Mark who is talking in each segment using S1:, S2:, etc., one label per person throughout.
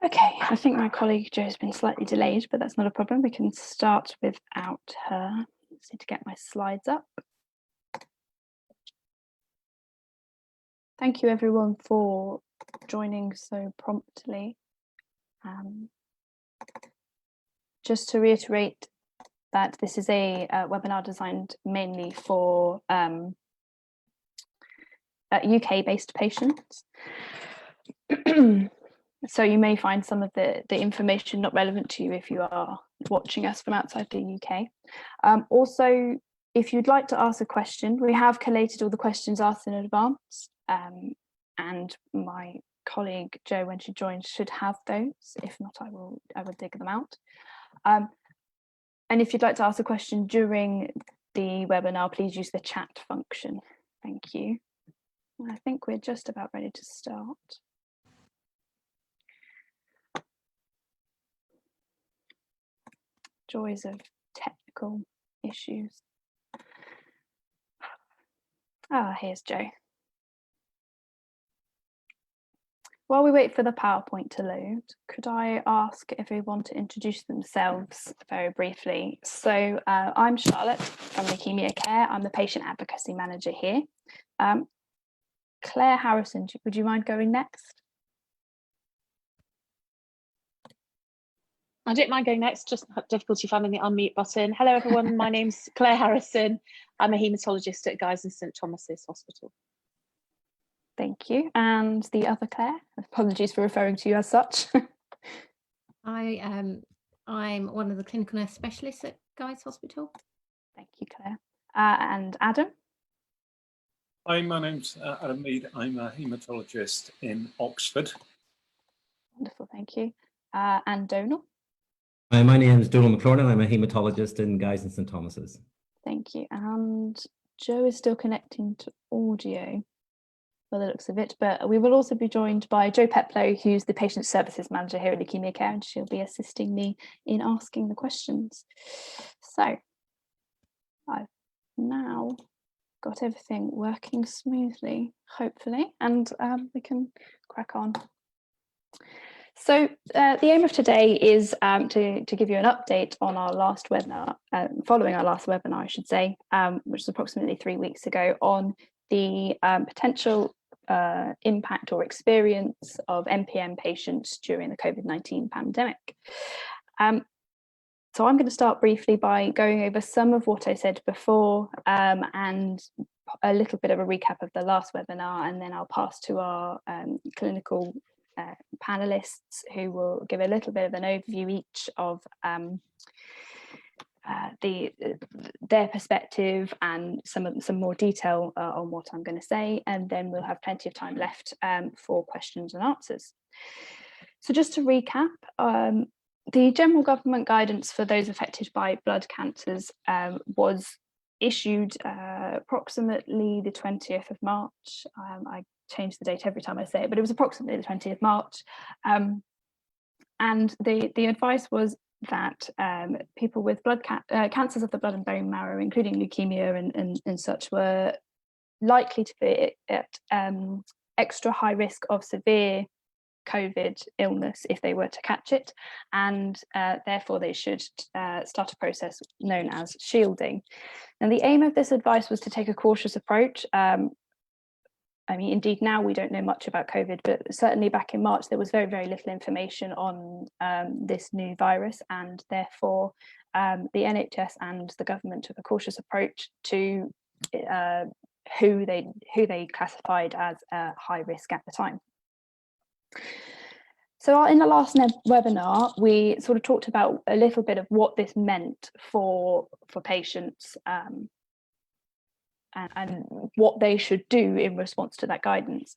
S1: Okay, I think my colleague Jo has been slightly delayed, but that's not a problem. We can start without her. Just need to get my slides up. Thank you everyone for joining so promptly. Just to reiterate that this is a webinar designed mainly for UK-based patients. So you may find some of the information not relevant to you if you are watching us from outside the UK. Also, if you'd like to ask a question, we have collated all the questions asked in advance, and my colleague Jo, when she joins, should have those. If not, I will dig them out. And if you'd like to ask a question during the webinar, please use the chat function. Thank you. I think we're just about ready to start. Joys of technical issues. Here's Jo. While we wait for the PowerPoint to load, could I ask everyone to introduce themselves very briefly? So I'm Charlotte from Leukaemia Care. I'm the patient advocacy manager here. Claire Harrison, would you mind going next?
S2: I don't mind going next, just have difficulty finding the unmute button. Hello everyone, my name's Claire Harrison. I'm a haematologist at Guy's and St Thomas's Hospital.
S1: Thank you. And the other Claire, apologies for referring to you as such.
S3: I'm one of the clinical nurse specialists at Guy's Hospital.
S1: Thank you, Claire. And Adam?
S4: Hi, my name's Adam Mead. I'm a haematologist in Oxford.
S1: Wonderful, thank you. And Donal?
S5: Hi, my name is Donal McLaurin. I'm a haematologist in Guy's and St Thomas's.
S1: Thank you. And Jo is still connecting to audio by the looks of it, but we will also be joined by Jo Peplow, who's the patient services manager here at Leukaemia Care, and she'll be assisting me in asking the questions. So I've now got everything working smoothly, hopefully, and we can crack on. So the aim of today is to give you an update on our last webinar, following our last webinar, I should say, which was approximately 3 weeks ago, on the potential impact or experience of MPN patients during the COVID-19 pandemic. So I'm going to start briefly by going over some of what I said before and a little bit of a recap of the last webinar, and then I'll pass to our clinical panelists who will give a little bit of an overview each of their perspective and some more detail on what I'm going to say, and then we'll have plenty of time left for questions and answers. So just to recap, the general government guidance for those affected by blood cancers was issued approximately the 20th of March. I change the date every time I say it, but it was approximately the 20th of March. And the advice was that people with blood cancers of the blood and bone marrow, including leukemia and such, were likely to be at extra high risk of severe COVID illness if they were to catch it, and therefore they should start a process known as shielding. And the aim of this advice was to take a cautious approach. I mean, indeed, now we don't know much about COVID, but certainly back in March, there was very, very little information on this new virus, and therefore the NHS and the government took a cautious approach to who they classified as high risk at the time. So in the last webinar, we sort of talked about a little bit of what this meant for patients and what they should do in response to that guidance.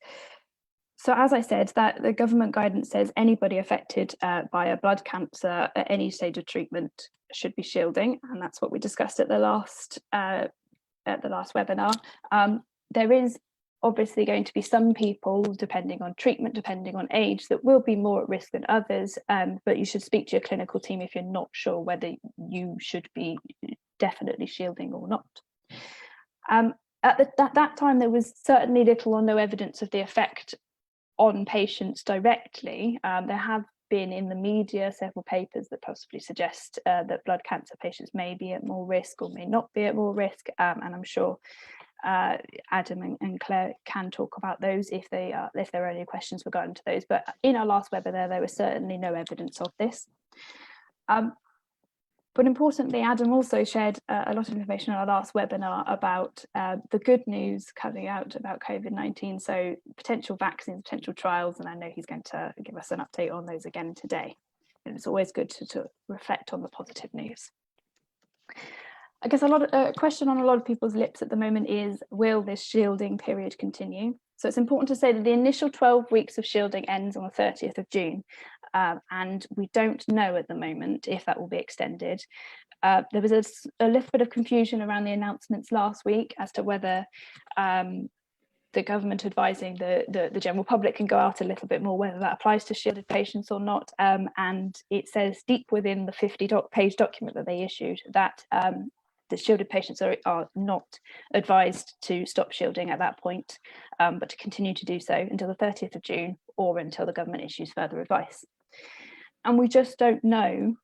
S1: So as I said, that the government guidance says anybody affected by a blood cancer at any stage of treatment should be shielding, and that's what we discussed at the last webinar. There is obviously going to be some people, depending on treatment, depending on age, that will be more at risk than others, but you should speak to your clinical team if you're not sure whether you should be definitely shielding or not. At that time, there was certainly little or no evidence of the effect on patients directly. There have been in the media several papers that possibly suggest that blood cancer patients may be at more risk or may not be at more risk, and I'm sure Adam and Claire can talk about those if there are any questions regarding to those. But in our last webinar, there was certainly no evidence of this. But importantly, Adam also shared a lot of information in our last webinar about the good news coming out about COVID-19, so potential vaccines, potential trials, and I know he's going to give us an update on those again today. And it's always good to reflect on the positive news. I guess a question on a lot of people's lips at the moment is, will this shielding period continue? So it's important to say that the initial 12 weeks of shielding ends on the 30th of June, and we don't know at the moment if that will be extended. There was a little bit of confusion around the announcements last week as to whether the government advising the general public can go out a little bit more, whether that applies to shielded patients or not. And it says deep within the 50-page document that they issued that the shielded patients are not advised to stop shielding at that point, but to continue to do so until the 30th of June or until the government issues further advice. And we just don't know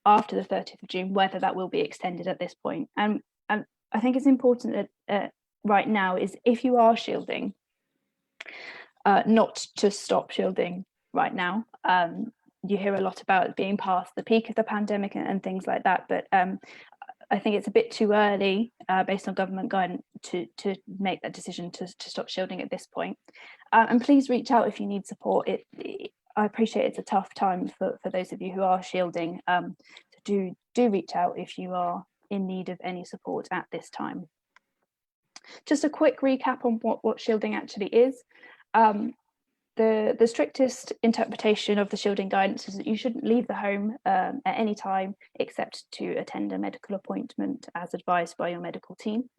S1: after the 30th of June whether that will be extended at this point. And I think it's important that right now is, if you are shielding, not to stop shielding right now. You hear a lot about it being past the peak of the pandemic and things like that, but I think it's a bit too early, based on government guidance, to make that decision to stop shielding at this point. And please reach out if you need support. I appreciate it's a tough time for those of you who are shielding. So do reach out if you are in need of any support at this time. Just a quick recap on what shielding actually is. The strictest interpretation of the shielding guidance is that you shouldn't leave the home at any time except to attend a medical appointment as advised by your medical team,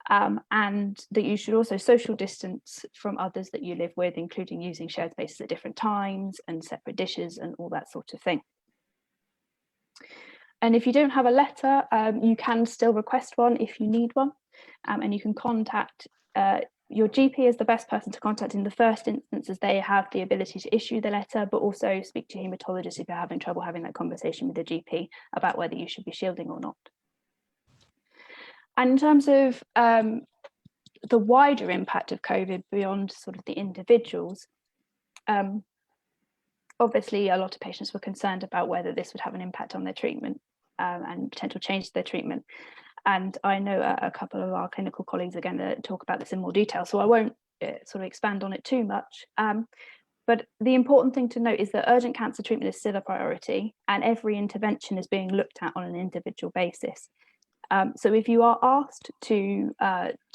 S1: and that you should also social distance from others that you live with, including using shared spaces at different times and separate dishes and all that sort of thing. And if you don't have a letter, you can still request one if you need one, and you can contact your GP is the best person to contact in the first instance, as they have the ability to issue the letter, but also speak to your haematologist if you're having trouble having that conversation with the GP about whether you should be shielding or not. And in terms of the wider impact of COVID beyond sort of the individuals, obviously a lot of patients were concerned about whether this would have an impact on their treatment and potential change to their treatment. And I know a couple of our clinical colleagues are going to talk about this in more detail, so I won't sort of expand on it too much. But the important thing to note is that urgent cancer treatment is still a priority, and every intervention is being looked at on an individual basis. So if you are asked to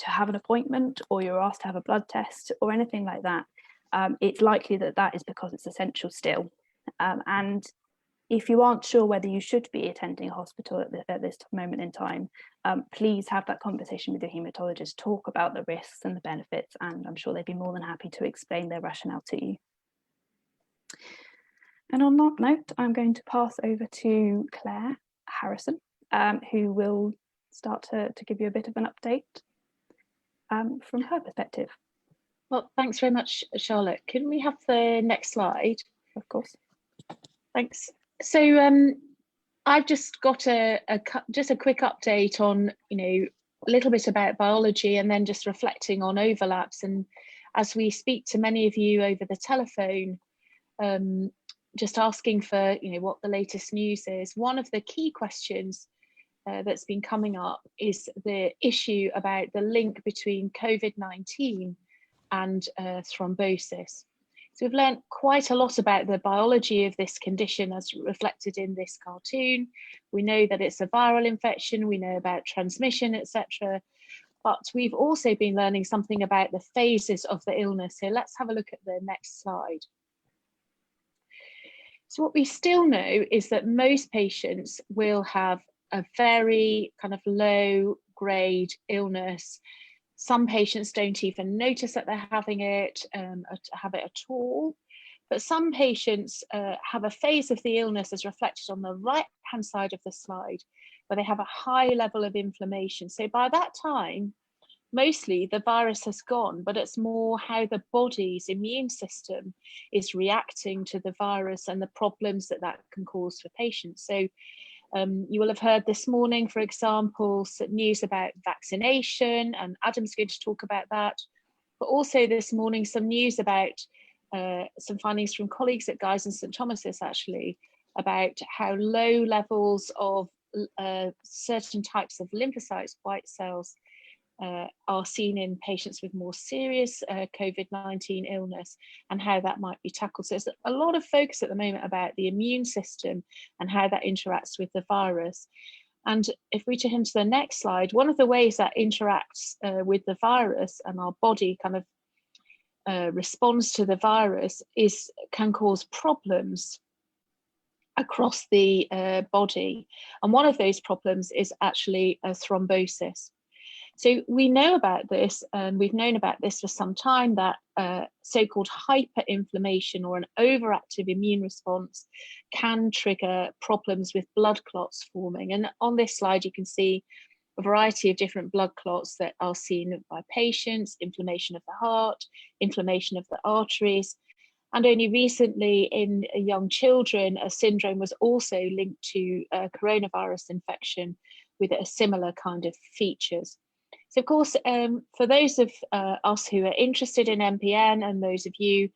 S1: have an appointment, or you're asked to have a blood test or anything like that, it's likely that that is because it's essential still. And if you aren't sure whether you should be attending a hospital at this moment in time, please have that conversation with your haematologist, talk about the risks and the benefits, and I'm sure they'd be more than happy to explain their rationale to you. And on that note, I'm going to pass over to Claire Harrison, who will start to give you a bit of an update from her perspective.
S2: Well, thanks very much, Charlotte. Can we have the next slide?
S1: Of course.
S2: Thanks. So I've just got just a quick update on, a little bit about biology, and then just reflecting on overlaps. And as we speak to many of you over the telephone, just asking for, what the latest news is. One of the key questions that's been coming up is the issue about the link between COVID-19 and thrombosis. So we've learned quite a lot about the biology of this condition as reflected in this cartoon. We know that it's a viral infection, we know about transmission, etc. But we've also been learning something about the phases of the illness. So let's have a look at the next slide. So what we still know is that most patients will have a very kind of low grade illness. Some patients don't even notice that they're having it, have it at all. But some patients have a phase of the illness as reflected on the right-hand side of the slide, where they have a high level of inflammation. So by that time, mostly the virus has gone, but it's more how the body's immune system is reacting to the virus and the problems that that can cause for patients. So you will have heard this morning, for example, some news about vaccination, and Adam's going to talk about that. But also this morning, some news about some findings from colleagues at Guy's and St Thomas's, actually, about how low levels of certain types of lymphocytes, white cells, are seen in patients with more serious COVID-19 illness, and how that might be tackled. So there's a lot of focus at the moment about the immune system and how that interacts with the virus. And if we turn to the next slide, one of the ways that interacts with the virus and our body kind of responds to the virus can cause problems across the body. And one of those problems is actually a thrombosis. So we know about this, and we've known about this for some time, that so-called hyperinflammation or an overactive immune response can trigger problems with blood clots forming. And on this slide, you can see a variety of different blood clots that are seen by patients: inflammation of the heart, inflammation of the arteries. And only recently in young children, a syndrome was also linked to coronavirus infection with a similar kind of features. So of course, for those of us who are interested in MPN, and those of you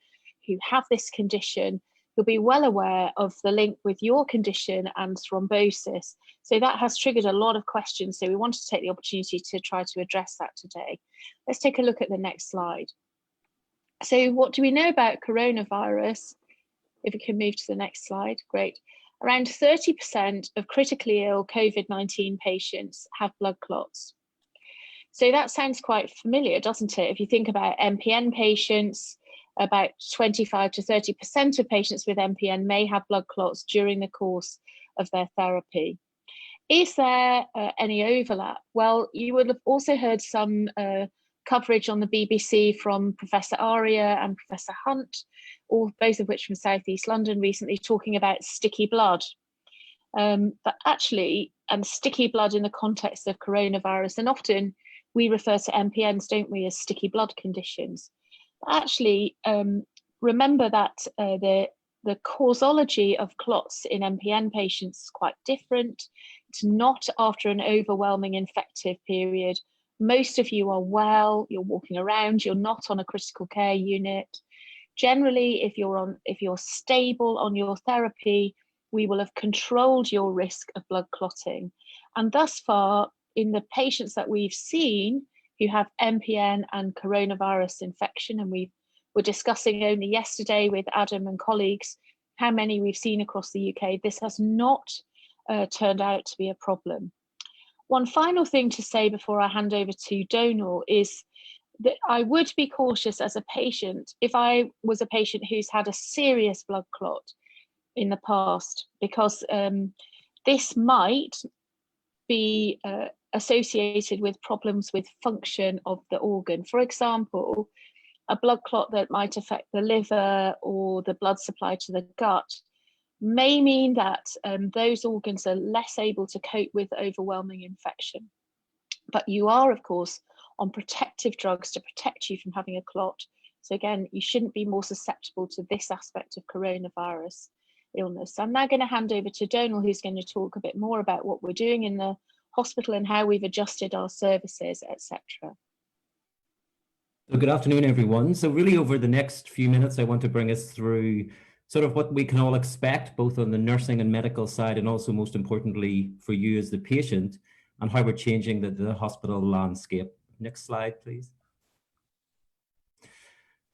S2: who have this condition, you'll be well aware of the link with your condition and thrombosis. So that has triggered a lot of questions. So we wanted to take the opportunity to try to address that today. Let's take a look at the next slide. So what do we know about coronavirus? If we can move to the next slide, great. Around 30% of critically ill COVID-19 patients have blood clots. So that sounds quite familiar, doesn't it? If you think about MPN patients, about 25 to 30% of patients with MPN may have blood clots during the course of their therapy. Is there any overlap? Well, you would have also heard some coverage on the BBC from Professor Aria and Professor Hunt, both of which from South East London recently, talking about sticky blood. But actually, sticky blood in the context of coronavirus, and often we refer to MPNs, don't we, as sticky blood conditions. But actually, remember that the causology of clots in MPN patients is quite different. It's not after an overwhelming infective period. Most of you are well, you're walking around, you're not on a critical care unit. Generally, if you're stable on your therapy, we will have controlled your risk of blood clotting. And thus far, in the patients that we've seen who have MPN and coronavirus infection, and we were discussing only yesterday with Adam and colleagues how many we've seen across the UK, this has not turned out to be a problem. One final thing to say before I hand over to Donal is that I would be cautious as a patient if I was a patient who's had a serious blood clot in the past, because this might be associated with problems with function of the organ. For example, a blood clot that might affect the liver or the blood supply to the gut may mean that those organs are less able to cope with overwhelming infection. But you are, of course, on protective drugs to protect you from having a clot. So again, you shouldn't be more susceptible to this aspect of coronavirus illness. I'm now going to hand over to Donal, who's going to talk a bit more about what we're doing in the hospital and how we've adjusted our services, etc.
S5: So good afternoon, everyone. So really over the next few minutes, I want to bring us through sort of what we can all expect, both on the nursing and medical side, and also most importantly for you as the patient, and how we're changing the hospital landscape. Next slide, please.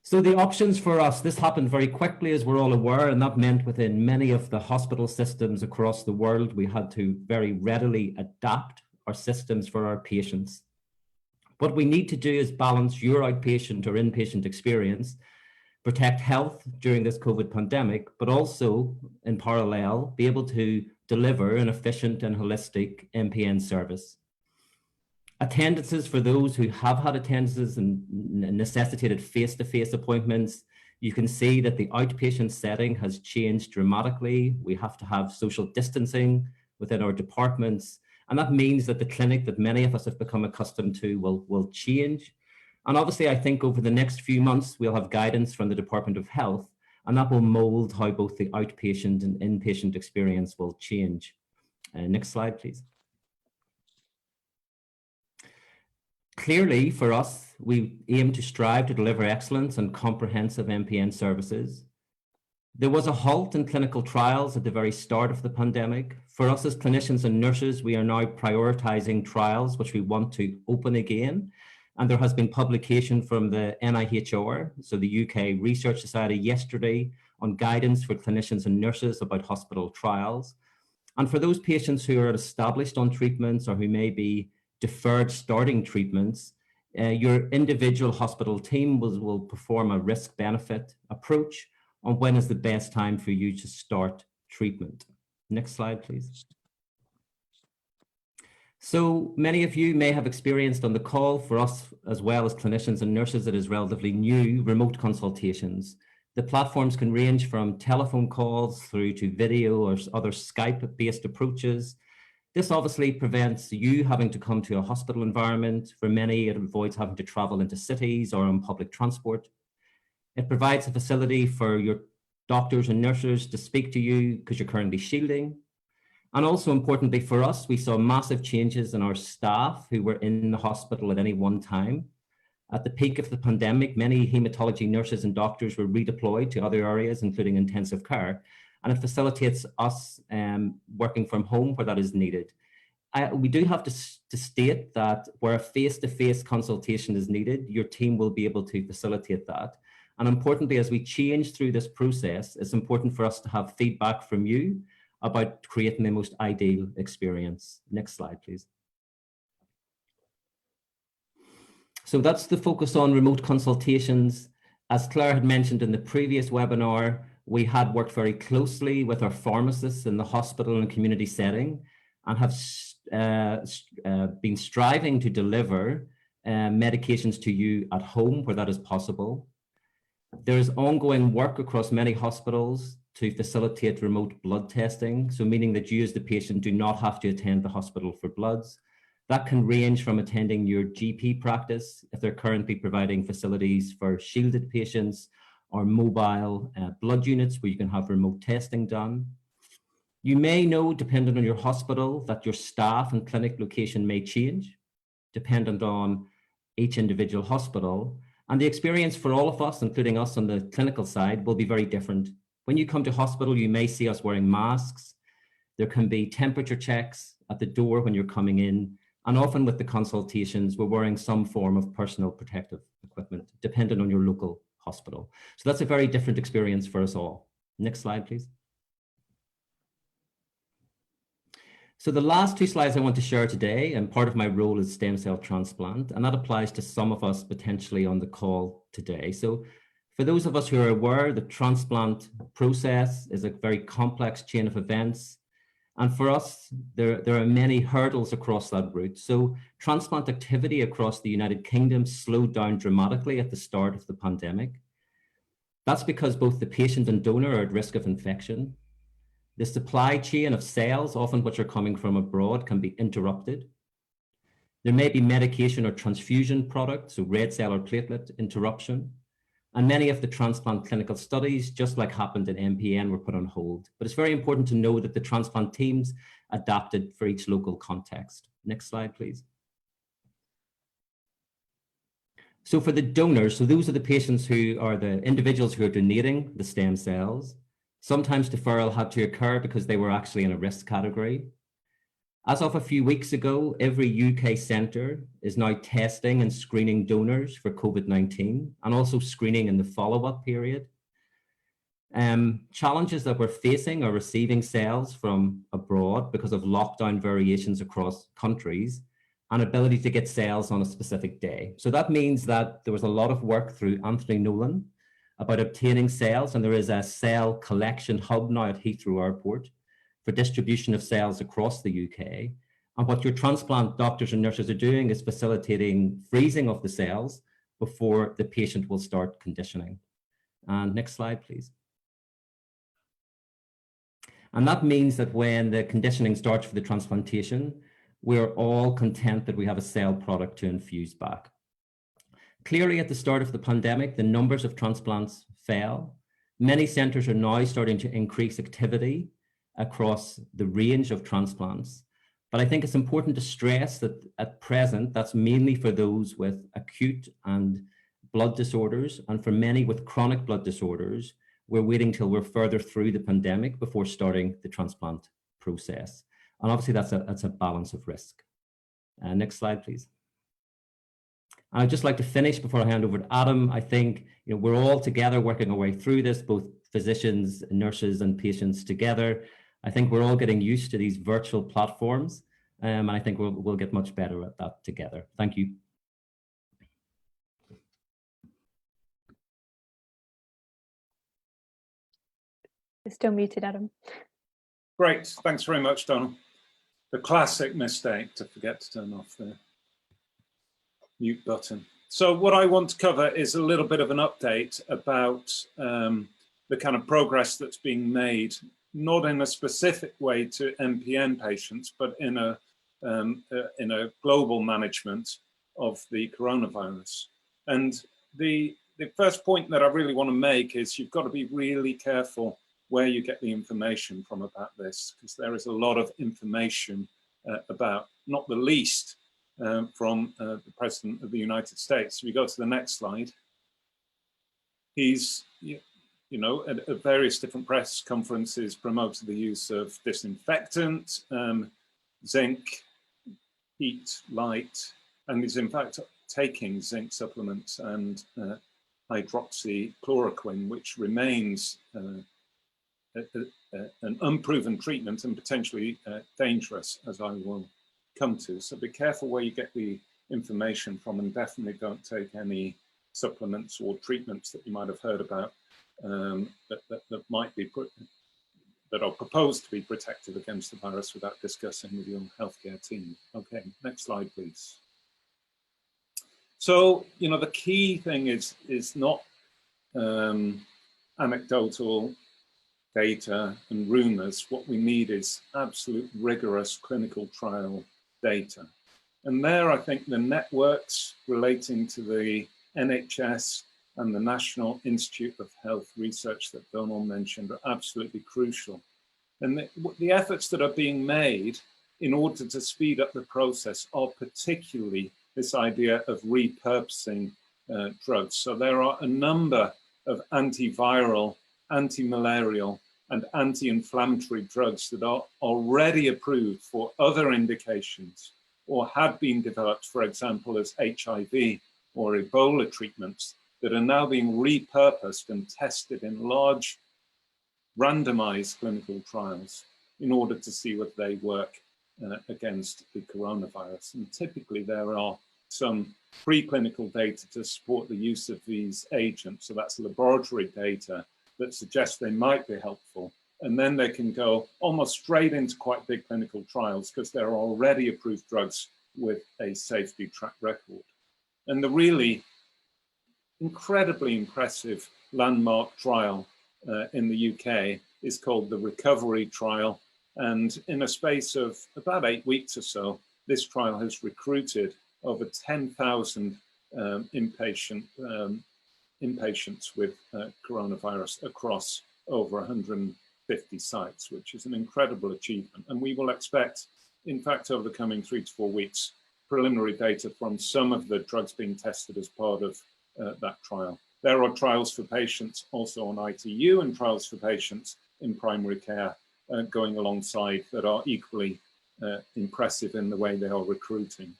S5: So the options for us, this happened very quickly, as we're all aware, and that meant within many of the hospital systems across the world, we had to very readily adapt our systems for our patients. What we need to do is balance your outpatient or inpatient experience, protect health during this COVID pandemic, but also in parallel, be able to deliver an efficient and holistic MPN service. Attendances for those who have had attendances and necessitated face-to-face appointments, you can see that the outpatient setting has changed dramatically. We have to have social distancing within our departments, And that means that the clinic that many of us have become accustomed to will change. And obviously, I think over the next few months, we'll have guidance from the Department of Health, and that will mold how both the outpatient and inpatient experience will change. Next slide, please. Clearly, for us, we aim to strive to deliver excellence and comprehensive MPN services. There was a halt in clinical trials at the very start of the pandemic. For us as clinicians and nurses, we are now prioritizing trials which we want to open again. And there has been publication from the NIHR, so the UK Research Society, yesterday on guidance for clinicians and nurses about hospital trials. And for those patients who are established on treatments or who may be deferred starting treatments, your individual hospital team will perform a risk-benefit approach on when is the best time for you to start treatment. Next slide, please. So many of you may have experienced on the call, for us as well as clinicians and nurses, it is relatively new, remote consultations. The platforms can range from telephone calls through to video or other Skype-based approaches. This obviously prevents you having to come to a hospital environment. For many, it avoids having to travel into cities or on public transport. It provides a facility for your doctors and nurses to speak to you because you're currently shielding. And also importantly for us, we saw massive changes in our staff who were in the hospital at any one time. At the peak of the pandemic, many hematology nurses and doctors were redeployed to other areas, including intensive care. And it facilitates us working from home where that is needed. We do have to state that where a face-to-face consultation is needed, your team will be able to facilitate that. And importantly, as we change through this process, it's important for us to have feedback from you about creating the most ideal experience. Next slide, please. So that's the focus on remote consultations. As Claire had mentioned in the previous webinar, we had worked very closely with our pharmacists in the hospital and community setting and have been striving to deliver medications to you at home where that is possible. There is ongoing work across many hospitals to facilitate remote blood testing, so meaning that you as the patient do not have to attend the hospital for bloods. That can range from attending your GP practice, if they're currently providing facilities for shielded patients, or mobile blood units where you can have remote testing done. You may know, depending on your hospital, that your staff and clinic location may change, dependent on each individual hospital. And the experience for all of us, including us on the clinical side, will be very different. When you come to hospital, you may see us wearing masks. There can be temperature checks at the door when you're coming in. And often with the consultations, we're wearing some form of personal protective equipment, depending on your local hospital. So that's a very different experience for us all. Next slide, please. So the last two slides I want to share today, and part of my role is stem cell transplant, and that applies to some of us potentially on the call today. So for those of us who are aware, the transplant process is a very complex chain of events. And for us, there are many hurdles across that route. So transplant activity across the United Kingdom slowed down dramatically at the start of the pandemic. That's because both the patient and donor are at risk of infection. The supply chain of cells, often which are coming from abroad, can be interrupted. There may be medication or transfusion products, so red cell or platelet interruption. And many of the transplant clinical studies, just like happened in MPN, were put on hold. But it's very important to know that the transplant teams adapted for each local context. Next slide, please. So for the donors, so those are the patients who are the individuals who are donating the stem cells. Sometimes deferral had to occur because they were actually in a risk category. As of a few weeks ago, every UK centre is now testing and screening donors for COVID-19 and also screening in the follow-up period. Challenges that we're facing are receiving cells from abroad because of lockdown variations across countries and ability to get cells on a specific day. So that means that there was a lot of work through Anthony Nolan about obtaining cells, and there is a cell collection hub now at Heathrow Airport for distribution of cells across the UK. And what your transplant doctors and nurses are doing is facilitating freezing of the cells before the patient will start conditioning. And next slide, please. And that means that when the conditioning starts for the transplantation, we're all content that we have a cell product to infuse back. Clearly, at the start of the pandemic, the numbers of transplants fell. Many centers are now starting to increase activity across the range of transplants. But I think it's important to stress that at present, that's mainly for those with acute and blood disorders, and for many with chronic blood disorders, we're waiting till we're further through the pandemic before starting the transplant process. And obviously that's a balance of risk. Next slide, please. I'd just like to finish before I hand over to Adam. I think we're all together working our way through this, both physicians, nurses, and patients together. I think we're all getting used to these virtual platforms, and I think we'll get much better at that together. Thank you.
S1: You're still muted, Adam.
S4: Great, thanks very much, Donald. The classic mistake to forget to turn off the mute button. So what I want to cover is a little bit of an update about the kind of progress that's being made, not in a specific way to MPN patients, but in a global management of the coronavirus. And the first point that I really want to make is you've got to be really careful where you get the information from about this, because there is a lot of information about, not the least, from the President of the United States. We go to the next slide. He's, at various different press conferences promoted the use of disinfectant, zinc, heat, light, and he's in fact taking zinc supplements and hydroxychloroquine, which remains an unproven treatment and potentially dangerous, as I will come to. So be careful where you get the information from, and definitely don't take any supplements or treatments that you might have heard about that might be that are proposed to be protective against the virus without discussing with your healthcare team. Okay, next slide, please. So, the key thing is not anecdotal data and rumors. What we need is absolute rigorous clinical trial data. And there, I think the networks relating to the NHS and the National Institute of Health Research that Donald mentioned are absolutely crucial. And the efforts that are being made in order to speed up the process are particularly this idea of repurposing drugs. So there are a number of antiviral, anti-malarial, and anti-inflammatory drugs that are already approved for other indications or have been developed, for example, as HIV or Ebola treatments that are now being repurposed and tested in large randomized clinical trials in order to see whether they work against the coronavirus. And typically there are some preclinical data to support the use of these agents. So that's laboratory data that suggests they might be helpful. And then they can go almost straight into quite big clinical trials because there are already approved drugs with a safety track record. And the really incredibly impressive landmark trial in the UK is called the Recovery Trial. And in a space of about 8 weeks or so, this trial has recruited over 10,000 inpatients with coronavirus across over 150 sites, which is an incredible achievement. And we will expect, in fact, over the coming 3 to 4 weeks, preliminary data from some of the drugs being tested as part of that trial. There are trials for patients also on ITU and trials for patients in primary care going alongside that are equally impressive in the way they are recruiting.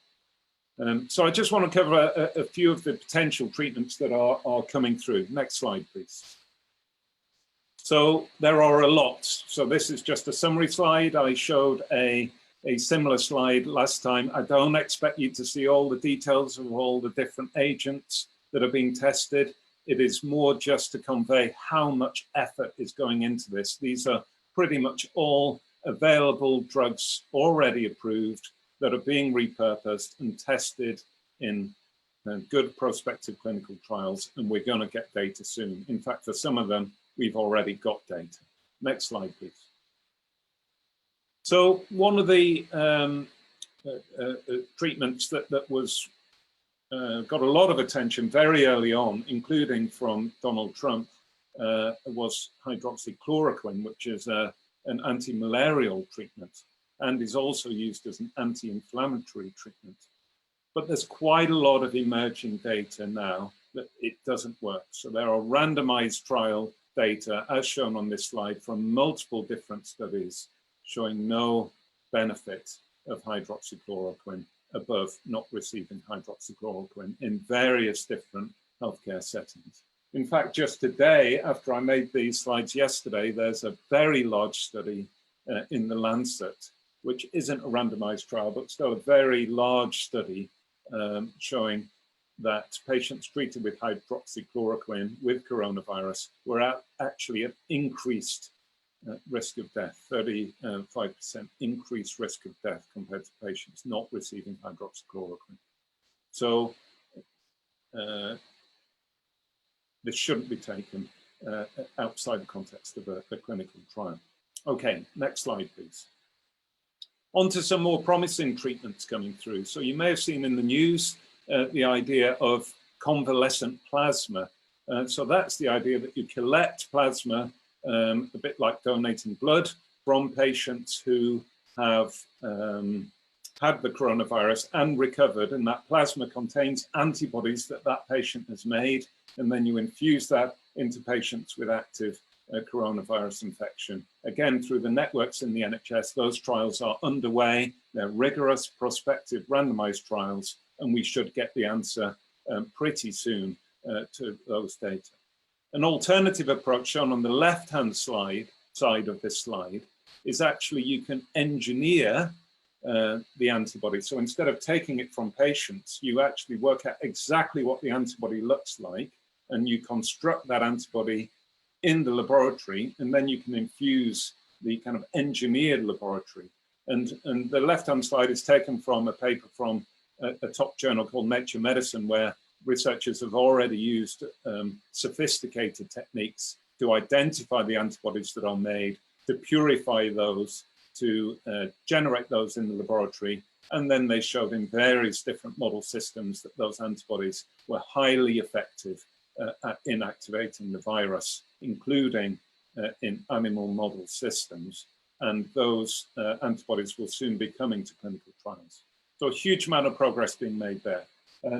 S4: So I just want to cover a few of the potential treatments that are coming through. Next slide, please. So there are a lot. So this is just a summary slide. I showed a similar slide last time. I don't expect you to see all the details of all the different agents that are being tested. It is more just to convey how much effort is going into this. These are pretty much all available drugs already approved that are being repurposed and tested in good prospective clinical trials, and we're going to get data soon. In fact, for some of them, we've already got data. Next slide, please. So one of the treatments that was got a lot of attention very early on, including from Donald Trump, was hydroxychloroquine, which is an anti-malarial treatment and is also used as an anti-inflammatory treatment. But there's quite a lot of emerging data now that it doesn't work. So there are randomized trial data, as shown on this slide, from multiple different studies showing no benefit of hydroxychloroquine above not receiving hydroxychloroquine in various different healthcare settings. In fact, just today, after I made these slides yesterday, there's a very large study in the Lancet, which isn't a randomized trial, but still a very large study showing that patients treated with hydroxychloroquine with coronavirus were actually at increased risk of death, 35% increased risk of death compared to patients not receiving hydroxychloroquine. So this shouldn't be taken outside the context of a clinical trial. Okay, next slide, please. On to some more promising treatments coming through. So you may have seen in the news the idea of convalescent plasma. So that's the idea that you collect plasma, a bit like donating blood, from patients who have had the coronavirus and recovered, and that plasma contains antibodies that that patient has made, and then you infuse that into patients with active coronavirus infection. Again, through the networks in the NHS, those trials are underway. They're rigorous, prospective, randomized trials, and we should get the answer pretty soon to those data. An alternative approach shown on the left-hand side of this slide is actually you can engineer the antibody. So instead of taking it from patients, you actually work out exactly what the antibody looks like, and you construct that antibody in the laboratory, and then you can infuse the kind of engineered laboratory. And the left-hand slide is taken from a paper from a top journal called Nature Medicine, where researchers have already used sophisticated techniques to identify the antibodies that are made, to purify those, to generate those in the laboratory. And then they showed in various different model systems that those antibodies were highly effective at inactivating the virus, including in animal model systems. And those antibodies will soon be coming to clinical trials. So a huge amount of progress being made there.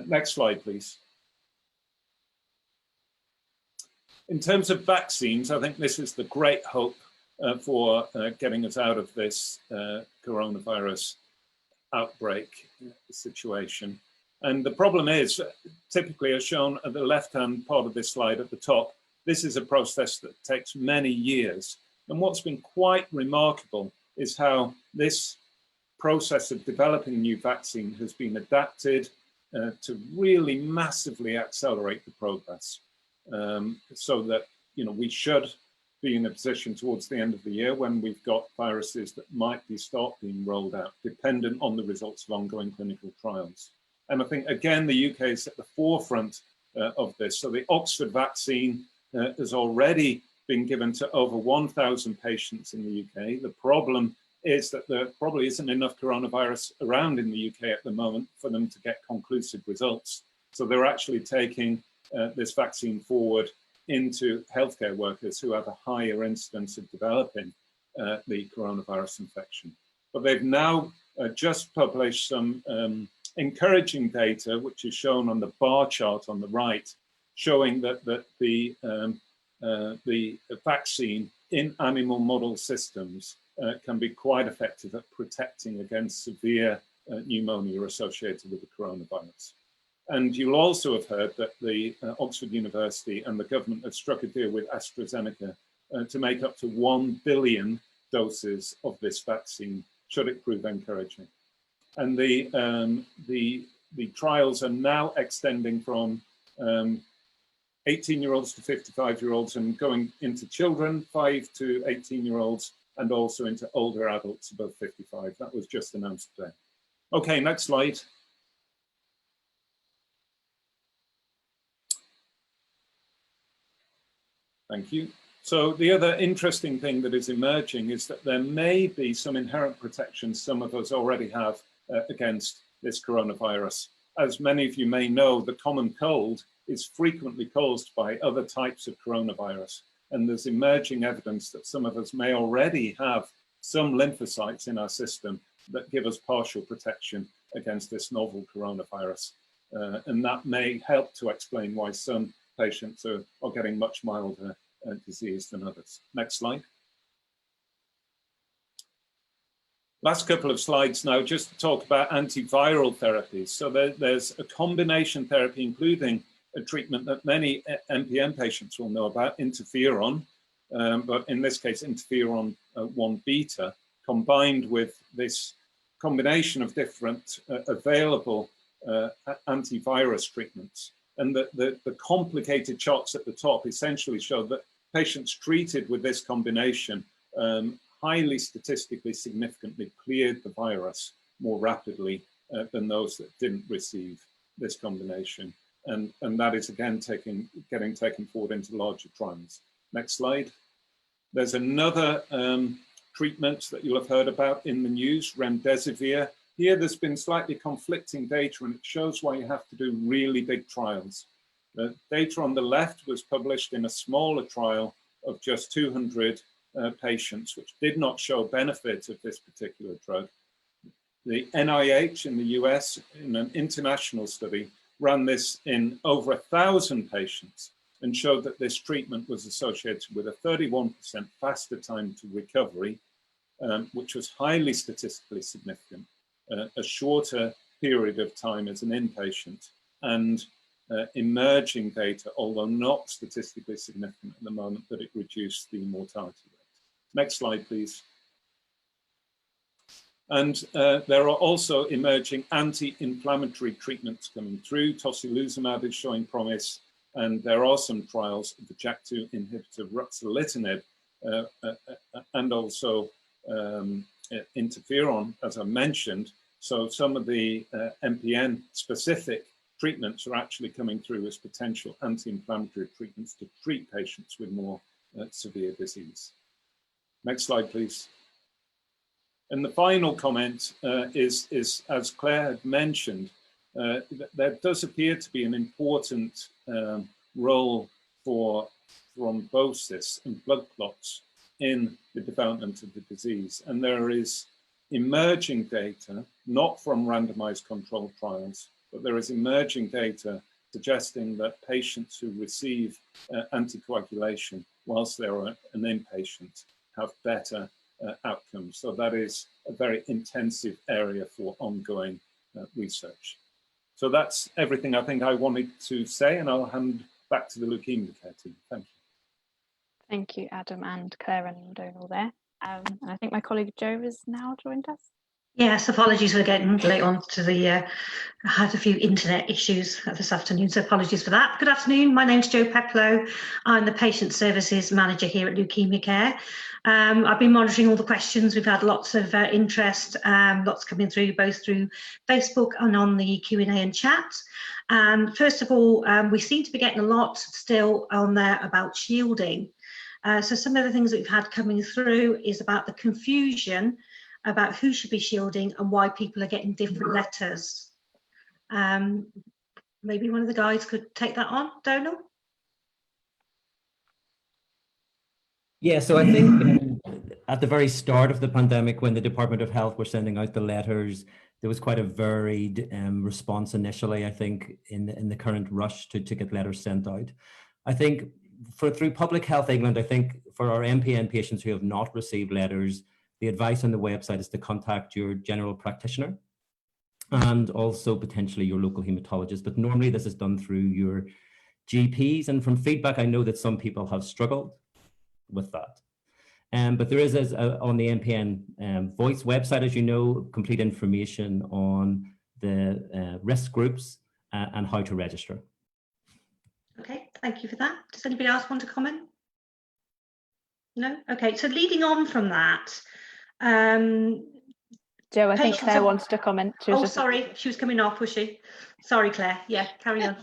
S4: Next slide, please. In terms of vaccines, I think this is the great hope for getting us out of this coronavirus outbreak situation. And the problem is, typically as shown at the left-hand part of this slide at the top, this is a process that takes many years. And what's been quite remarkable is how this process of developing a new vaccine has been adapted to really massively accelerate the progress. So that, you know, we should be in a position towards the end of the year when we've got viruses that might start being rolled out, dependent on the results of ongoing clinical trials. And I think, again, the UK is at the forefront of this. So the Oxford vaccine has already been given to over 1,000 patients in the UK. The problem is that there probably isn't enough coronavirus around in the UK at the moment for them to get conclusive results. So they're actually taking this vaccine forward into healthcare workers who have a higher incidence of developing the coronavirus infection. But they've now just published some encouraging data, which is shown on the bar chart on the right, showing that the vaccine in animal model systems can be quite effective at protecting against severe pneumonia associated with the coronavirus. And you'll also have heard that the Oxford University and the government have struck a deal with AstraZeneca to make up to 1 billion doses of this vaccine, should it prove encouraging. And the trials are now extending from 18-year-olds to 55-year-olds and going into children, 5 to 18-year-olds, and also into older adults above 55. That was just announced today. Okay, next slide. Thank you. So the other interesting thing that is emerging is that there may be some inherent protections some of us already have against this coronavirus. As many of you may know, the common cold is frequently caused by other types of coronavirus. And there's emerging evidence that some of us may already have some lymphocytes in our system that give us partial protection against this novel coronavirus. And that may help to explain why some patients are getting much milder disease than others. Next slide. Last couple of slides now, just to talk about antiviral therapies. So there's a combination therapy, including a treatment that many MPN patients will know about, interferon, but in this case, interferon 1 beta, combined with this combination of different available antivirus treatments. And the complicated charts at the top essentially show that patients treated with this combination highly statistically significantly cleared the virus more rapidly than those that didn't receive this combination. And that is again getting taken forward into larger trials. Next slide. There's another treatment that you'll have heard about in the news, remdesivir. Here there's been slightly conflicting data, and it shows why you have to do really big trials. The data on the left was published in a smaller trial of just 200 patients, which did not show benefit of this particular drug. The NIH in the US, in an international study, ran this in over 1,000 patients and showed that this treatment was associated with a 31% faster time to recovery, which was highly statistically significant, a shorter period of time as an inpatient, and emerging data, although not statistically significant at the moment, that it reduced the mortality rate. Next slide, please. And there are also emerging anti-inflammatory treatments coming through. Tocilizumab is showing promise, and there are some trials of the JAK2 inhibitor ruxolitinib and also interferon, as I mentioned. So some of the MPN specific treatments are actually coming through as potential anti-inflammatory treatments to treat patients with more severe disease. Next slide, please. And the final comment is, as Claire had mentioned, there does appear to be an important role for thrombosis and blood clots in the development of the disease. And there is emerging data, not from randomized controlled trials, but there is emerging data suggesting that patients who receive anticoagulation whilst they're an inpatient have better outcomes. So that is a very intensive area for ongoing research. So that's everything I think I wanted to say, and I'll hand back to the Leukemia Care team. Thank you.
S1: Thank you, Adam and Claire and Donal there. And I think my colleague Jo has now joined us.
S6: Yes, apologies for getting late on to the, I had a few internet issues this afternoon, so apologies for that. Good afternoon, my name's Jo Peplow. I'm the Patient Services Manager here at Leukemia Care. I've been monitoring all the questions. We've had lots of interest, lots coming through, both through Facebook and on the Q&A and chat. First of all, we seem to be getting a lot still on there about shielding. So some of the things that we've had coming through is about the confusion about who should be shielding and why people are getting different letters. Maybe one of the guys could take that on, Donal?
S5: Yeah, so I think at the very start of the pandemic, when the Department of Health were sending out the letters, there was quite a varied response initially, I think, in the current rush to get letters sent out. I think through Public Health England, I think for our MPN patients who have not received letters, the advice on the website is to contact your general practitioner and also potentially your local hematologist. But normally this is done through your GPs. And from feedback, I know that some people have struggled with that. But there is, on the MPN Voice website, as you know, complete information on the risk groups and how to register.
S6: Okay, thank you for that. Does anybody else want to comment? No? Okay, so leading on from that,
S1: Jo, I think Claire wanted to comment.
S6: Sorry, she was coming off, was she? Sorry, Claire. Yeah, carry on.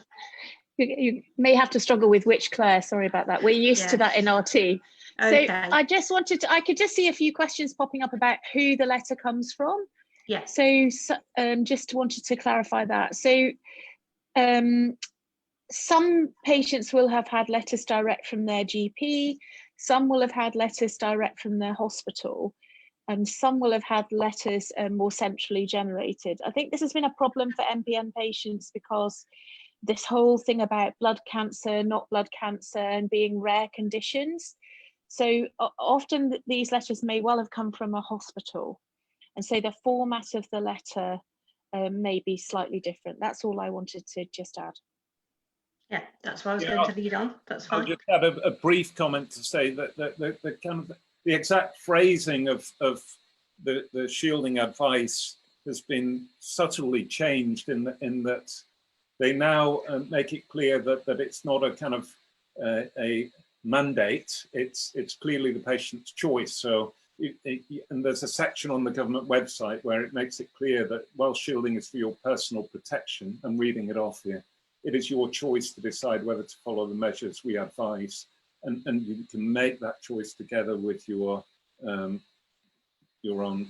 S2: You may have to struggle with which Claire. Sorry about that. We're used to that in our team. Okay. So I just wanted to, I could just see a few questions popping up about who the letter comes from.
S6: Yeah.
S2: So just wanted to clarify that. So some patients will have had letters direct from their GP, some will have had letters direct from their hospital, and some will have had letters more centrally generated. I think this has been a problem for MPN patients because this whole thing about blood cancer, not blood cancer, and being rare conditions. So often these letters may well have come from a hospital. And so the format of the letter may be slightly different. That's all I wanted to just add.
S6: Yeah, that's what I was going to lead on. That's fine.
S4: I'll just add a brief comment to say that the kind of the exact phrasing of the shielding advice has been subtly changed in that they now make it clear that it's not a kind of a mandate. It's clearly the patient's choice. So and there's a section on the government website where it makes it clear that while shielding is for your personal protection, I'm reading it off here, it is your choice to decide whether to follow the measures we advise, and you can make that choice together with your own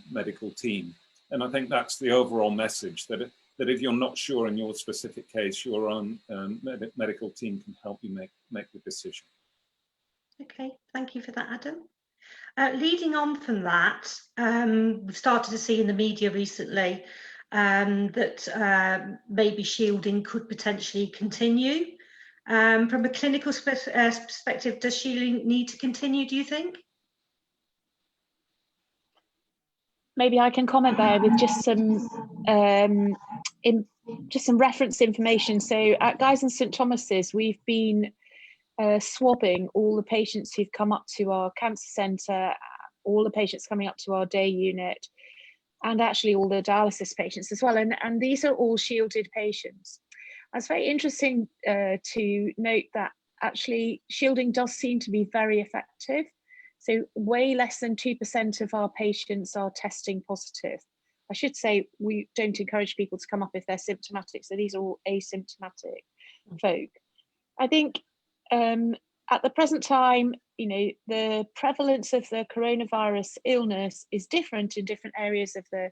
S4: medical team. And I think that's the overall message, that if you're not sure in your specific case, your own medical team can help you make the decision.
S6: Okay, thank you for that, Adam. Leading on from that, we've started to see in the media recently that maybe shielding could potentially continue. From a clinical perspective, does shielding need to continue, do you think?
S2: Maybe I can comment there with just some reference information. So at Guy's and St Thomas's, we've been swabbing all the patients who've come up to our cancer centre, all the patients coming up to our day unit, and actually all the dialysis patients as well. And these are all shielded patients. It's very interesting to note that actually shielding does seem to be very effective. So way less than 2% of our patients are testing positive. I should say we don't encourage people to come up if they're symptomatic. So these are all asymptomatic folk. I think at the present time, you know, the prevalence of the coronavirus illness is different in different areas of the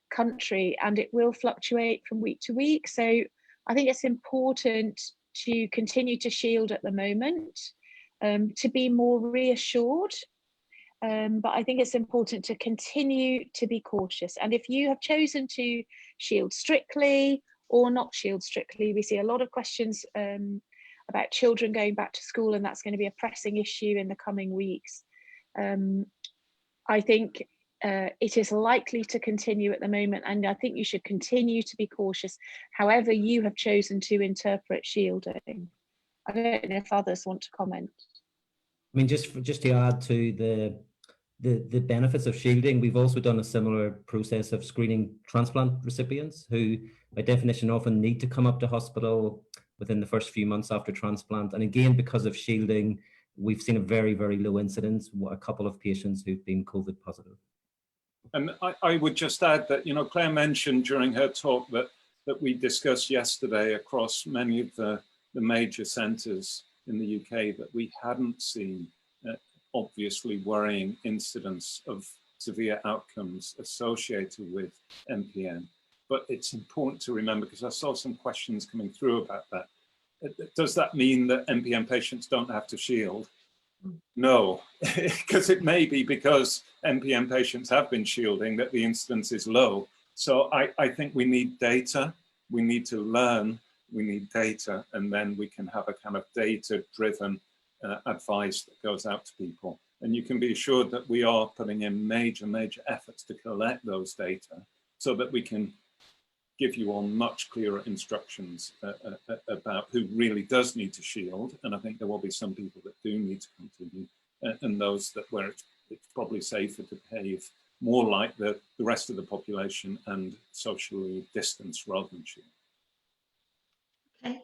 S2: country, and it will fluctuate from week to week. So I think it's important to continue to shield at the moment, to be more reassured. But I think it's important to continue to be cautious. And if you have chosen to shield strictly or not shield strictly, we see a lot of questions about children going back to school, and that's going to be a pressing issue in the coming weeks. I think it is likely to continue at the moment, and I think you should continue to be cautious, however you have chosen to interpret shielding. I don't know if others want to comment.
S5: I mean, just to add to the benefits of shielding, we've also done a similar process of screening transplant recipients who, by definition, often need to come up to hospital within the first few months after transplant. And again, because of shielding, we've seen a very, very low incidence, a couple of patients who've been COVID positive.
S4: And I would just add that, you know, Claire mentioned during her talk that we discussed yesterday across many of the major centres in the UK that we hadn't seen obviously worrying incidents of severe outcomes associated with MPN. But it's important to remember, because I saw some questions coming through about that. Does that mean that MPN patients don't have to shield? No, because it may be because MPN patients have been shielding that the incidence is low. So I think we need data, we need to learn, we need data, and then we can have a kind of data-driven advice that goes out to people. And you can be assured that we are putting in major efforts to collect those data so that we can give you all much clearer instructions about who really does need to shield. And I think there will be some people that do need to continue, and those that where it's probably safer to behave more like the rest of the population and socially distance rather than shield.
S6: Okay,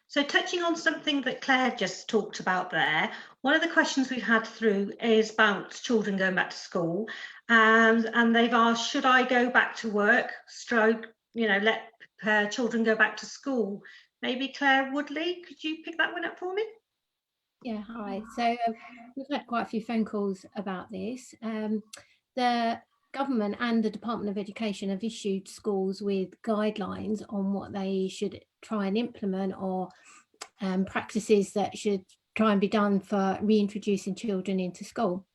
S6: so touching on something that Claire just talked about there, one of the questions we've had through is about children going back to school, and they've asked, should I go back to work, stroke, you know, let children go back to school? Maybe Claire Woodley, could you pick that one up for me?
S3: Yeah, hi. So we've had quite a few phone calls about this. The government and the Department of Education have issued schools with guidelines on what they should try and implement, or practices that should try and be done for reintroducing children into school.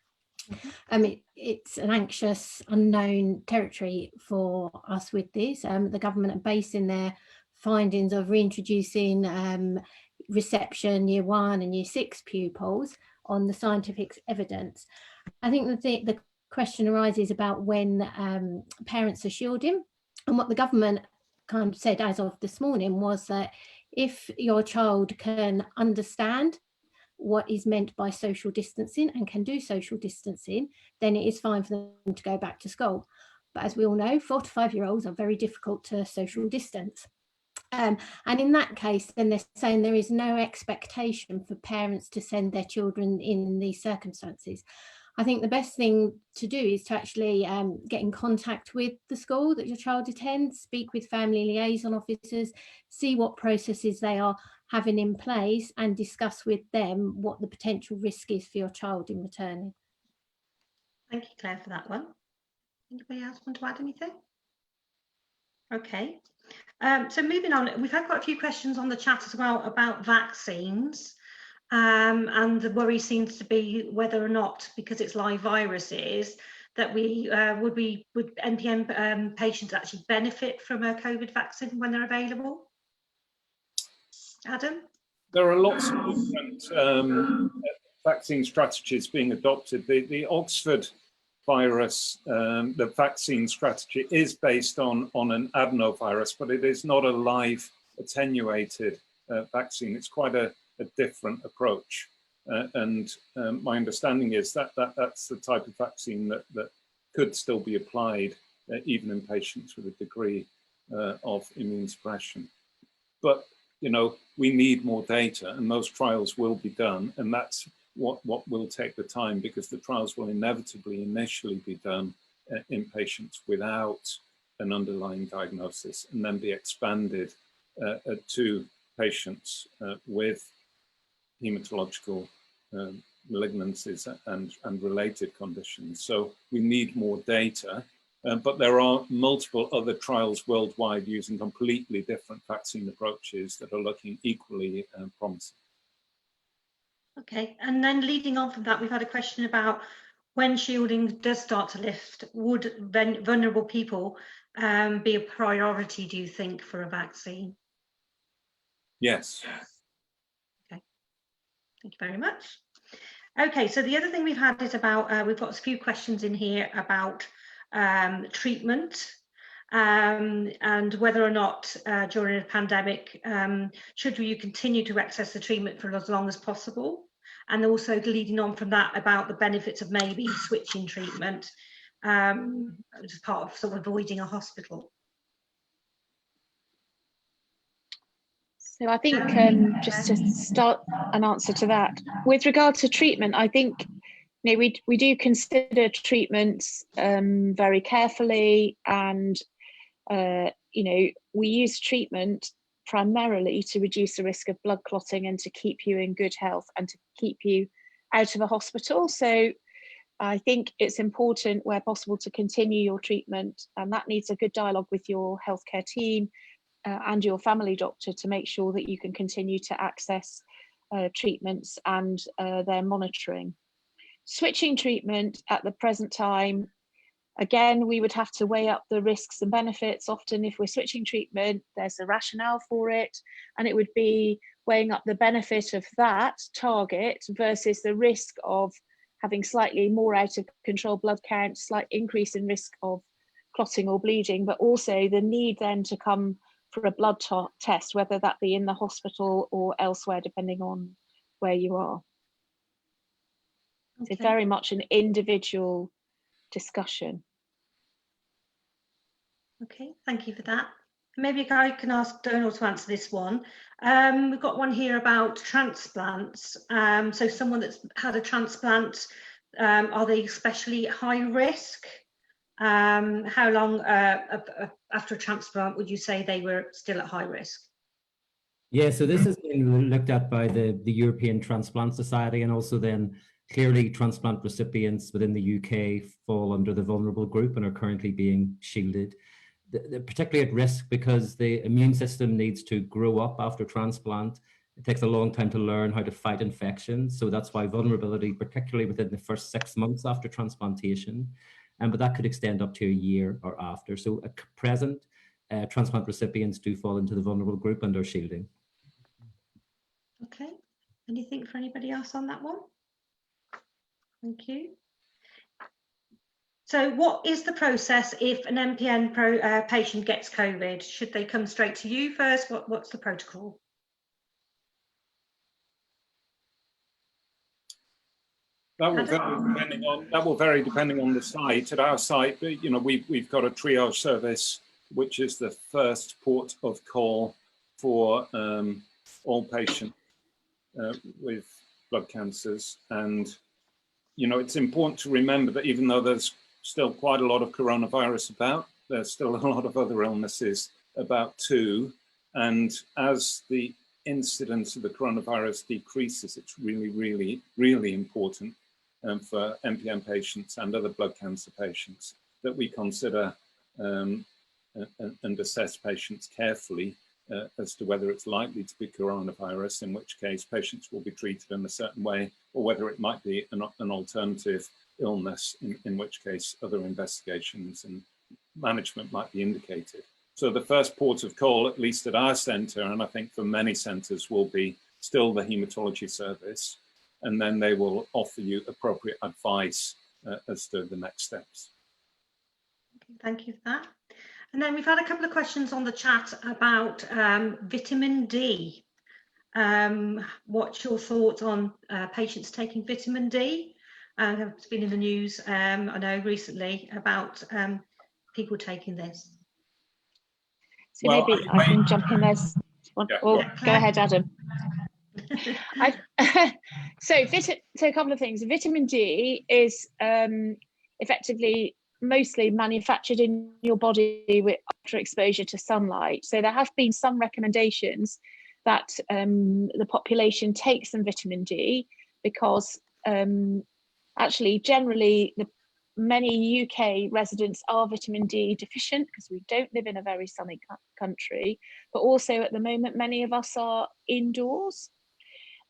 S3: It's an anxious, unknown territory for us with this. The government are basing their findings of reintroducing reception year 1 and year 6 pupils on the scientific evidence. I think the question arises about when parents are shielding, and what the government kind of said as of this morning was that if your child can understand what is meant by social distancing and can do social distancing, then it is fine for them to go back to school. But as we all know, 4 to 5-year-olds are very difficult to social distance. And in that case, then they're saying there is no expectation for parents to send their children in these circumstances. I think the best thing to do is to actually get in contact with the school that your child attends, speak with family liaison officers, see what processes they are having in place, and discuss with them what the potential risk is for your child in returning.
S6: Thank you, Claire, for that one. Anybody else want to add anything? Okay, so moving on, we've had quite a few questions on the chat as well about vaccines. And the worry seems to be whether or not, because it's live viruses, that would MPN patients actually benefit from a COVID vaccine when they're available? Adam?
S4: There are lots of different vaccine strategies being adopted. The Oxford virus, the vaccine strategy is based on an adenovirus, but it is not a live attenuated vaccine. It's quite a different approach, and my understanding is that that's the type of vaccine that could still be applied even in patients with a degree of immune suppression. But you know, we need more data, and those trials will be done, and that's what will take the time, because the trials will inevitably initially be done in patients without an underlying diagnosis, and then be expanded to patients with hematological malignancies and related conditions. So we need more data, but there are multiple other trials worldwide using completely different vaccine approaches that are looking equally promising. Okay,
S6: and then leading on from that, we've had a question about when shielding does start to lift, would vulnerable people be a priority, do you think, for a vaccine?
S4: Yes.
S6: Okay, thank you very much. Okay, so the other thing we've had is about, we've got a few questions in here about treatment and whether or not during a pandemic, should you continue to access the treatment for as long as possible? And also leading on from that about the benefits of maybe switching treatment as part of sort of avoiding a hospital.
S2: So I think just to start an answer to that, with regard to treatment, I think we do consider treatments very carefully, and we use treatment primarily to reduce the risk of blood clotting and to keep you in good health and to keep you out of a hospital. So I think it's important where possible to continue your treatment, and that needs a good dialogue with your healthcare team and your family doctor to make sure that you can continue to access treatments and their monitoring. Switching treatment at the present time, again, we would have to weigh up the risks and benefits. Often if we're switching treatment, there's a rationale for it, and it would be weighing up the benefit of that target versus the risk of having slightly more out of control blood count, slight increase in risk of clotting or bleeding, but also the need then to come for a blood test, whether that be in the hospital or elsewhere, depending on where you are. Okay. So very much an individual discussion.
S6: Okay, thank you for that. Maybe I can ask Donald to answer this one. We've got one here about transplants. So someone that's had a transplant, are they especially high risk? How long after a transplant would you say they were still at high risk?
S5: Yeah, so this has been looked at by the European Transplant Society, and also then Clearly, transplant recipients within the UK fall under the vulnerable group and are currently being shielded. They're particularly at risk because the immune system needs to grow up after transplant. It takes a long time to learn how to fight infections. So that's why vulnerability, particularly within the first 6 months after transplantation, but that could extend up to a year or after. So at present, transplant recipients do fall into the vulnerable group and are shielding.
S6: Okay, anything for anybody else on that one? Thank you. So what is the process if an MPN patient gets COVID? Should they come straight to you first? What's the protocol?
S4: That will vary depending on the site. At our site, you know, we've got a triage service, which is the first port of call for all patients with blood cancers. And, you know, it's important to remember that even though there's still quite a lot of coronavirus about, there's still a lot of other illnesses about too. And as the incidence of the coronavirus decreases, it's really, really, really important for MPN patients and other blood cancer patients that we consider and assess patients carefully as to whether it's likely to be coronavirus, in which case patients will be treated in a certain way, or whether it might be an alternative illness, in which case other investigations and management might be indicated. So the first port of call, at least at our centre, and I think for many centres, will be still the haematology service, and then they will offer you appropriate advice as to the next steps.
S6: Okay, thank you for that. And then we've had a couple of questions on the chat about vitamin D. What's your thoughts on patients taking vitamin D? It's been in the news, I know recently, about people taking this.
S2: So well, maybe I can jump in there.
S4: Yeah,
S2: go ahead, Adam. So a couple of things. Vitamin D is effectively mostly manufactured in your body after exposure to sunlight. So there have been some recommendations that the population take some vitamin D because actually generally many UK residents are vitamin D deficient because we don't live in a very sunny country, but also at the moment many of us are indoors.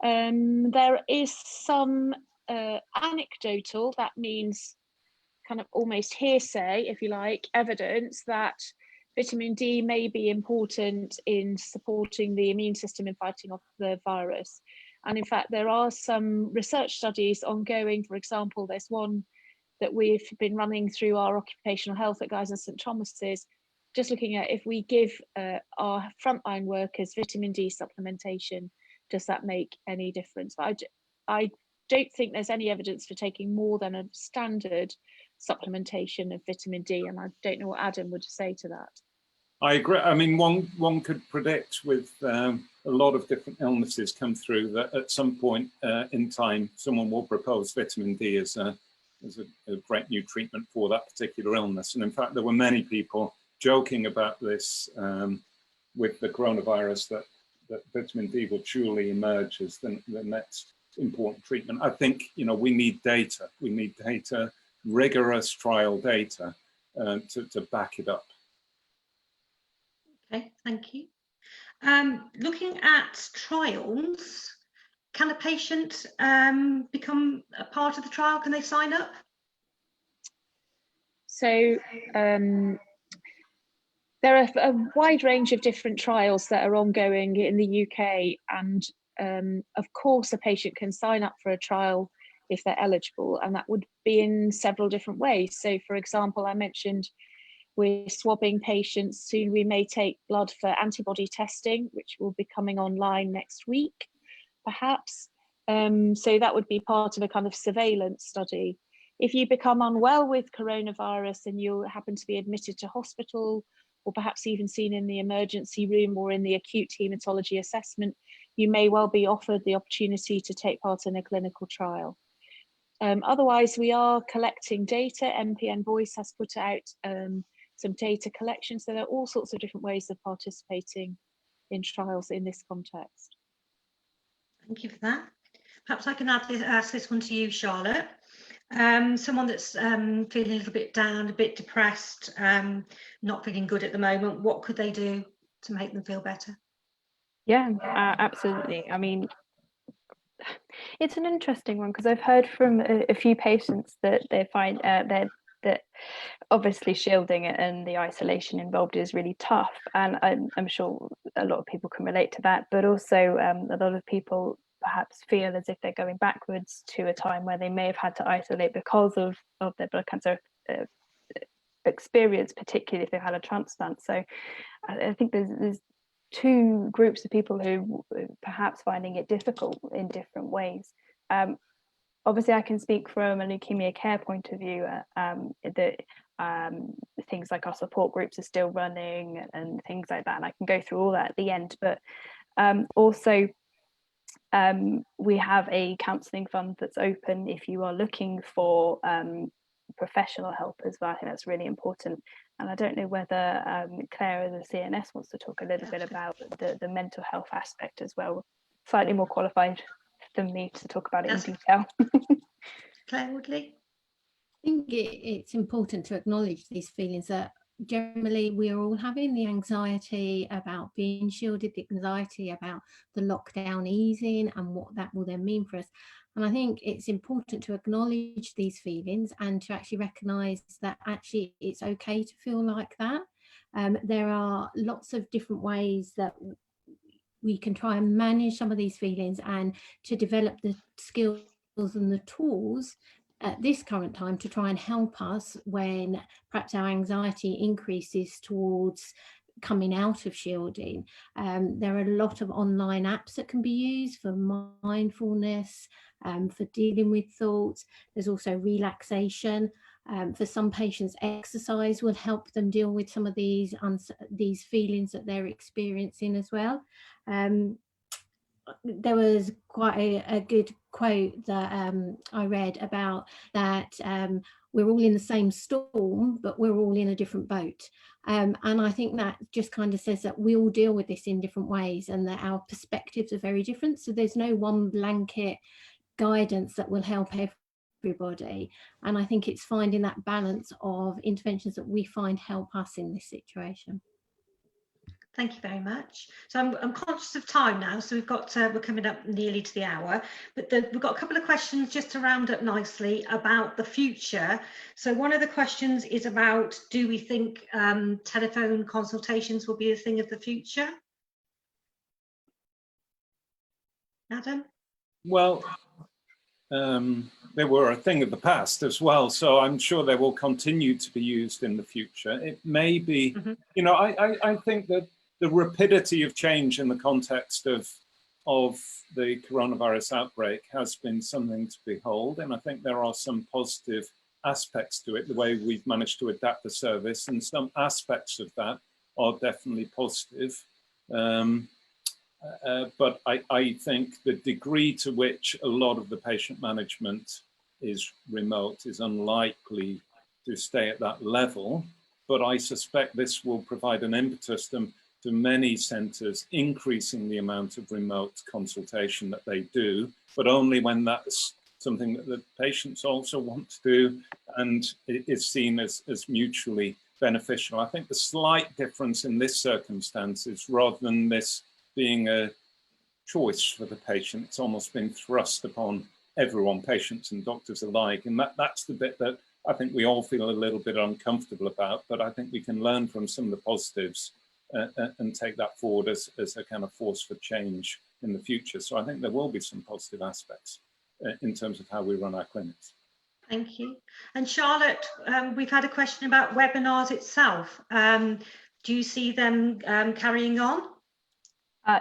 S2: There is some anecdotal, that means kind of almost hearsay, if you like, evidence that vitamin D may be important in supporting the immune system in fighting off the virus. And in fact, there are some research studies ongoing. For example, there's one that we've been running through our occupational health at Guy's and St Thomas's, just looking at if we give our frontline workers vitamin D supplementation, does that make any difference? But I don't think there's any evidence for taking more than a standard supplementation of vitamin D, and I don't know what Adam would say to that.
S4: I agree. I mean, one could predict with a lot of different illnesses come through that at some point in time, someone will propose vitamin D as a great new treatment for that particular illness. And in fact, there were many people joking about this with the coronavirus, that vitamin D will surely emerge as the next important treatment. I think, you know, we need data. We need data, rigorous trial data to back it up.
S6: Okay, thank you. Looking at trials, can a patient become a part of the trial? Can they sign up?
S2: So there are a wide range of different trials that are ongoing in the UK, and of course a patient can sign up for a trial if they're eligible, and that would be in several different ways. So for example, I mentioned we're swabbing patients. Soon we may take blood for antibody testing, which will be coming online next week, perhaps. So that would be part of a kind of surveillance study. If you become unwell with coronavirus and you happen to be admitted to hospital, or perhaps even seen in the emergency room or in the acute haematology assessment, you may well be offered the opportunity to take part in a clinical trial. Otherwise, we are collecting data. MPN Voice has put out some data collection. So there are all sorts of different ways of participating in trials in this context.
S6: Thank you for that. Perhaps I can ask this one to you, Charlotte. Someone that's feeling a little bit down, a bit depressed, not feeling good at the moment, what could they do to make them feel better?
S1: Yeah, absolutely. I mean, it's an interesting one because I've heard from a few patients that they find that obviously shielding and the isolation involved is really tough, and I'm sure a lot of people can relate to that, but also a lot of people perhaps feel as if they're going backwards to a time where they may have had to isolate because of their blood cancer experience, particularly if they've had a transplant. So I think there's two groups of people who perhaps finding it difficult in different ways. Obviously, I can speak from a leukemia care point of view. That things like our support groups are still running and things like that, and I can go through all that at the end. But also, we have a counselling fund that's open if you are looking for professional help as well. I think that's really important. And I don't know whether Claire as a CNS wants to talk a little bit about the mental health aspect as well. Slightly more qualified than me to talk about it in detail.
S6: Claire Woodley?
S3: I think it's important to acknowledge these feelings that generally we are all having, the anxiety about being shielded, the anxiety about the lockdown easing and what that will then mean for us. And I think it's important to acknowledge these feelings and to actually recognise that actually it's okay to feel like that. There are lots of different ways that we can try and manage some of these feelings and to develop the skills and the tools at this current time to try and help us when perhaps our anxiety increases towards coming out of shielding. There are a lot of online apps that can be used for mindfulness, for dealing with thoughts. There's also relaxation. For some patients, exercise will help them deal with some of these feelings that they're experiencing as well. There was quite a good quote that I read about that we're all in the same storm, but we're all in a different boat. And I think that just kind of says that we all deal with this in different ways and that our perspectives are very different. So there's no one blanket guidance that will help everybody. And I think it's finding that balance of interventions that we find help us in this situation.
S6: Thank you very much. So I'm conscious of time now, so we're coming up nearly to the hour, but we've got a couple of questions just to round up nicely about the future. So one of the questions is about, do we think telephone consultations will be a thing of the future? Adam?
S4: Well, they were a thing of the past as well, so I'm sure they will continue to be used in the future. It may be, you know, I think that the rapidity of change in the context of the coronavirus outbreak has been something to behold, and I think there are some positive aspects to it, the way we've managed to adapt the service, and some aspects of that are definitely positive. But I think the degree to which a lot of the patient management is remote is unlikely to stay at that level. But I suspect this will provide an impetus to many centres increasing the amount of remote consultation that they do, but only when that's something that the patients also want to do and it is seen as mutually beneficial. I think the slight difference in this circumstance is rather than this being a choice for the patient, it's almost been thrust upon everyone, patients and doctors alike. And that's the bit that I think we all feel a little bit uncomfortable about, but I think we can learn from some of the positives and take that forward as a kind of force for change in the future. So I think there will be some positive aspects in terms of how we run our clinics.
S6: Thank you. And Charlotte, we've had a question about webinars itself. Do you see them carrying on?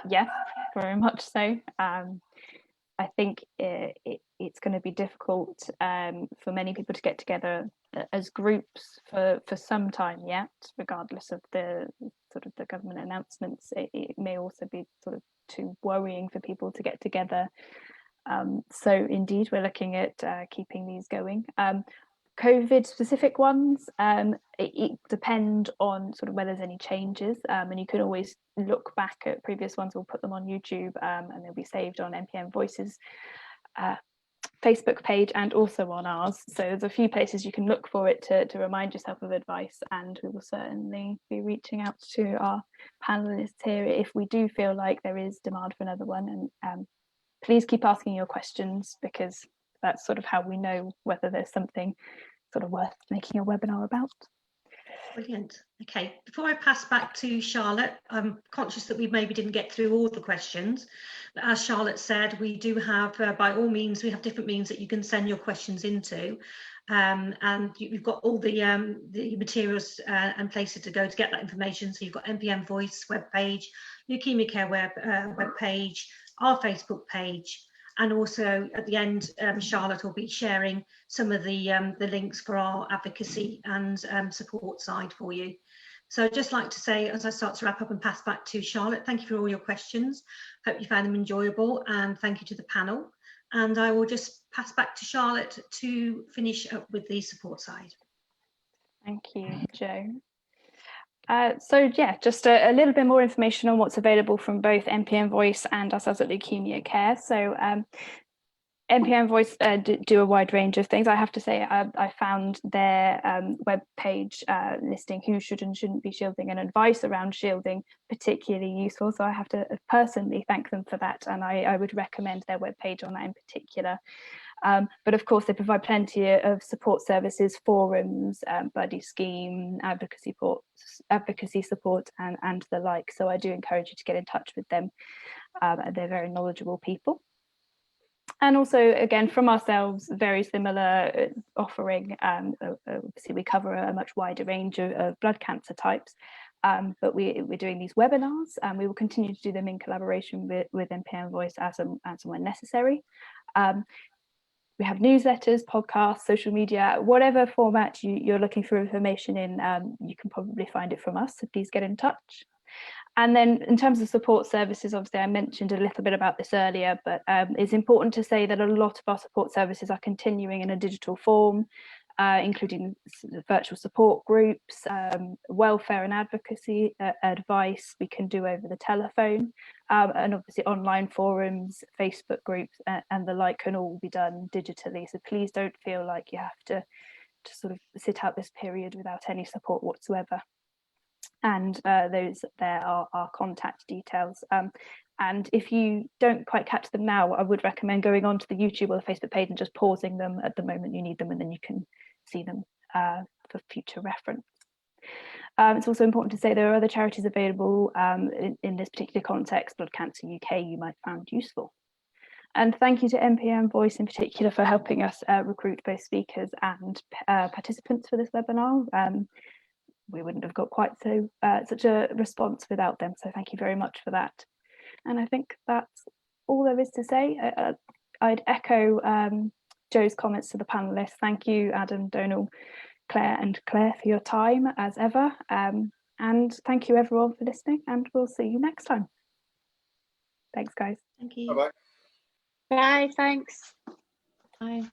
S1: Yes, very much so. I think it's going to be difficult for many people to get together as groups for some time yet, regardless of the sort of the government announcements. It may also be sort of too worrying for people to get together. So indeed, we're looking at keeping these going. COVID specific ones, it depend on sort of whether there's any changes, and you can always look back at previous ones. We'll put them on YouTube and they'll be saved on MPN Voices. Facebook page and also on ours. So there's a few places you can look for it to remind yourself of advice, and we will certainly be reaching out to our panelists here if we do feel like there is demand for another one. And please keep asking your questions, because that's sort of how we know whether there's something sort of worth making a webinar about.
S6: Brilliant. Okay, before I pass back to Charlotte, I'm conscious that we maybe didn't get through all the questions, but as Charlotte said, we do have, by all means, we have different means that you can send your questions into, and you've got all the materials and places to go to get that information. So you've got MPN Voice webpage, Leukaemia Care webpage, our Facebook page, and also at the end, Charlotte will be sharing some of the links for our advocacy and support side for you. So I'd just like to say, as I start to wrap up and pass back to Charlotte, thank you for all your questions. Hope you found them enjoyable, and thank you to the panel. And I will just pass back to Charlotte to finish up with the support side.
S1: Thank you, Jo. So yeah, just a little bit more information on what's available from both MPN Voice and ourselves at Leukaemia Care. So MPN Voice do a wide range of things. I have to say, I found their web page listing who should and shouldn't be shielding and advice around shielding particularly useful. So I have to personally thank them for that, and I would recommend their web page on that in particular. But of course, they provide plenty of support services, forums, buddy scheme, advocacy support, and the like. So I do encourage you to get in touch with them. They're very knowledgeable people. And also, again, from ourselves, very similar offering. Obviously, we cover a much wider range of blood cancer types, but we're doing these webinars, and we will continue to do them in collaboration with MPN Voice as and when necessary. We have newsletters, podcasts, social media, whatever format you're looking for information in, you can probably find it from us, so please get in touch. And then in terms of support services, obviously I mentioned a little bit about this earlier, but it's important to say that a lot of our support services are continuing in a digital form, including virtual support groups, welfare and advocacy advice we can do over the telephone, and obviously online forums, Facebook groups, and the like can all be done digitally. So please don't feel like you have to sort of sit out this period without any support whatsoever. And there are our contact details. And if you don't quite catch them now, I would recommend going onto the YouTube or the Facebook page and just pausing them at the moment you need them, and then you can see them for future reference. It's also important to say there are other charities available in this particular context. Blood Cancer UK you might find useful. And thank you to MPN Voice in particular for helping us recruit both speakers and participants for this webinar. We wouldn't have got quite such a response without them, so thank you very much for that. And I think that's all there is to say. I'd echo Jo's comments to the panelists. Thank you, Adam, Donal, Claire for your time as ever. And thank you everyone for listening, and we'll see you next time. Thanks, guys.
S6: Thank you.
S4: Bye-bye.
S2: Bye, thanks.
S3: Bye.